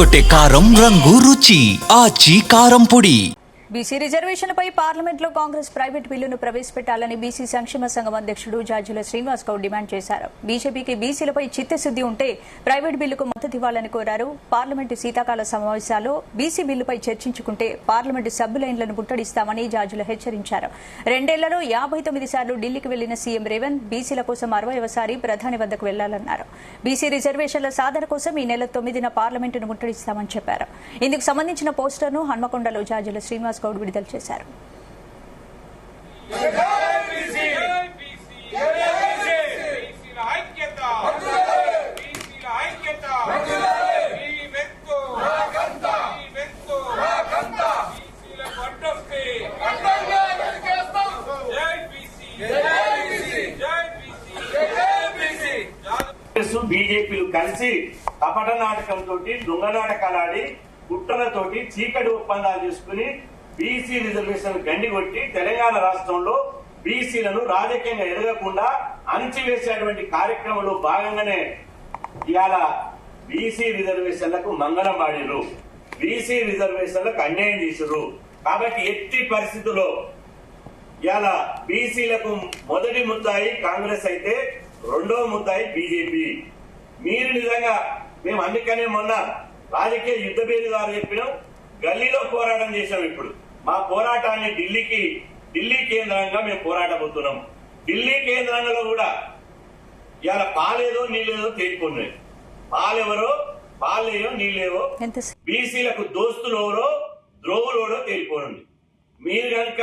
అదరగొట్టే కారం రంగు రుచి ఆచి కారం పొడి. బీసీ రిజర్వేషన్పై పార్లమెంట్లో కాంగ్రెస్ ప్రైవేట్ బిల్లును ప్రవేశపెట్టాలని బీసీ సంక్షేమ సంఘం అధ్యక్షుడు జాజుల శ్రీనివాస్ గౌడ్ డిమాండ్ చేశారు. బీజేపీకి బీసీలపై చిత్తశుద్ది ఉంటే ప్రైవేట్ బిల్లుకు మద్దతు ఇవ్వాలని కోరారు. పార్లమెంటు శీతాకాల సమావేశాల్లో బీసీ బిల్లుపై చర్చించుకుంటే పార్లమెంటు సభ్యులైన్లను ముట్టడిస్తామని జాజుల హెచ్చరించారు. 2 ఏళ్లలో 59 సార్లు ఢిల్లీకి వెళ్లిన సీఎం రేవంత్ బీసీల కోసం 60వ సారి ప్రధాని వద్దకు వెళ్లాలన్నారు. బీసీ రిజర్వేషన్ల సాధన కోసం ఈ నెల 9న పార్లమెంటును ముట్టడిస్తామని చెప్పారు. ఇందుకు సంబంధించిన పోస్టర్ను హన్మకొండలో జాజుల శ్రీనివాస్ గౌడ్ విడుదల చేశారు. బీజేపీలు కలిసి కపట నాటకంతో దొంగ నాటకాలాడి కుట్రలతోటి చీకటి ఒప్పందాలు చేసుకుని బీసీ రిజర్వేషన్ గండి కొట్టి తెలంగాణ రాష్ట్రంలో బీసీలను రాజకీయంగా ఎదగకుండా అణచివేసేటువంటి కార్యక్రమంలో భాగంగానే ఇవాళ బీసీ రిజర్వేషన్లకు మంగళం పాడిరు, బీసీ రిజర్వేషన్లకు అన్యాయం చేసిరు. కాబట్టి ఎట్టి పరిస్థితుల్లో ఇవాళ బీసీలకు మొదటి ముద్దాయి కాంగ్రెస్ అయితే రెండో ముద్దాయి బీజేపీ. మీరు నిజంగా మేము అందుకనే మొన్న రాజకీయ యుద్ధ పేరు గారు చెప్పినాం, గల్లీలో పోరాటం చేశాం. ఇప్పుడు మా పోరాటాన్ని ఢిల్లీ కేంద్రంగా మేము పోరాటపోతున్నాం. ఢిల్లీ కేంద్రంలో కూడా ఇవాళ పాలేదో నీళ్ళేదో తేలిపోయినాయి. పాలెవరో పాలేయో నీళ్ళేవో బీసీలకు దోస్తులెవరో ద్రోవులోడో తేలిపోయింది. మీరు కనుక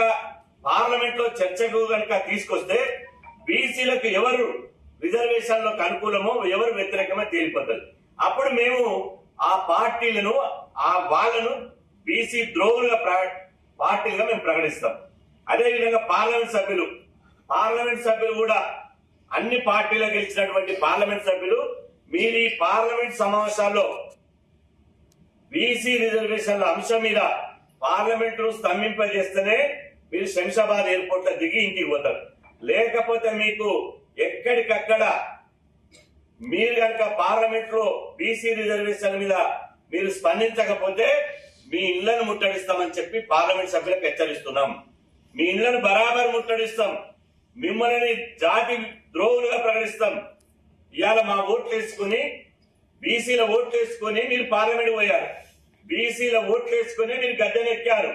పార్లమెంట్ లో చర్చకు కనుక తీసుకొస్తే బీసీలకు ఎవరు రిజర్వేషన్లకు అనుకూలమో ఎవరు వ్యతిరేకమో తేలిపోతుంది. అప్పుడు మేము ఆ పార్టీలను వాళ్ళను బీసీ ద్రోహులుగా పార్టీలుగా మేము ప్రకటిస్తాం. అదేవిధంగా పార్లమెంట్ సభ్యులు కూడా అన్ని పార్టీలకు గెలిచినటువంటి పార్లమెంట్ సభ్యులు మీరు ఈ పార్లమెంట్ సమావేశాల్లో బీసీ రిజర్వేషన్ల అంశం మీద పార్లమెంట్ ను స్తంభింపజేస్తేనే మీరు శంషాబాద్ ఎయిర్పోర్ట్ లో దిగి ఇంటికి పోతారు. లేకపోతే మీకు ఎక్కడికక్కడ మీరు కనుక పార్లమెంట్ లో బీసీ రిజర్వేషన్ మీద మీరు స్పందించకపోతే మీ ఇళ్లను ముట్టడిస్తామని చెప్పి పార్లమెంట్ సభ్యులకు హెచ్చరిస్తున్నాం. మీ ఇళ్లను బరాబర్ ముట్టడిస్తాం, మిమ్మల్ని జాతి ద్రోహులుగా ప్రకటిస్తాం. ఇవాళ మా ఓట్లు వేసుకుని బీసీల ఓట్లు వేసుకుని మీరు పార్లమెంట్ పోయారు, బీసీల ఓట్లు వేసుకుని మీరు గద్దెనెక్కారు.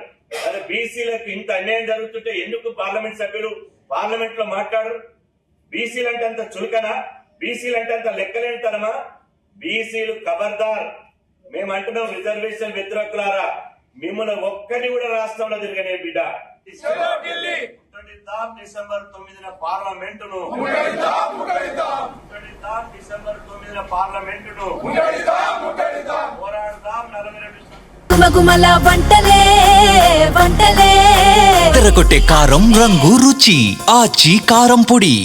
అదే బీసీలకు ఇంత అన్యాయం జరుగుతుంటే ఎందుకు పార్లమెంట్ సభ్యులు పార్లమెంట్ లో మాట్లాడరు? బీసీలు అంటే అంత చులకనా? బీసీలు అంటే అంత లెక్కలేనితనమా? బీసీలు ఖబర్దార్. మేము అంటున్నాం, రిజర్వేషన్ వ్యతిరేకులారా, మిమ్మల్ని ఒక్కటి కూడా రాష్ట్రంలో తిరగనే బిడ్డ. డిసెంబర్ 9న పార్లమెంటును డిసెంబర్ 9న పార్లమెంటును పోరాడదాం. 42 అదరగొట్టే కారం రంగు రుచి ఆచి కారం పొడి.